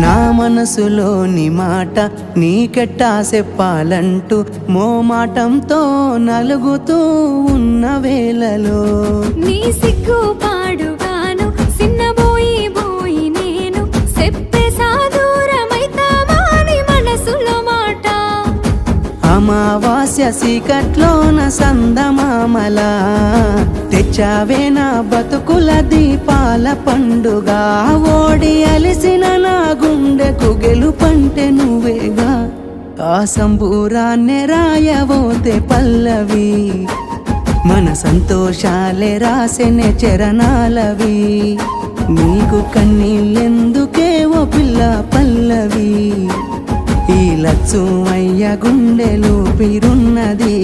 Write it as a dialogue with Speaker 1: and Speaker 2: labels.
Speaker 1: నా మనసులోని మాట నీకెట్టా చెప్పాలంటూ మోమాటంతో నలుగుతూ ఉన్న వేళలో
Speaker 2: నీ సిగ్గు పాడుగాను సిన్నబోయి బోయి నేను చెప్పేసా దూరమైతామాని మనసులో మాట
Speaker 1: అమావాస్య సీకట్లోన సందమామల తెచ్చావే నా బతుకుల దీపాల పండుగ ఓడి అలిసిన నా గుండెకు గెలుపంటే నువ్వేగా ఆ సంబూరాన్నే రాయవోతే పల్లవి మన సంతోషాలే రాసెనే చరణాలవి నీకు కన్నీళ్ళెందుకే ఓ పిల్ల పల్లవి ఈ లచ్చు అయ్య గుండెలు పిరున్నది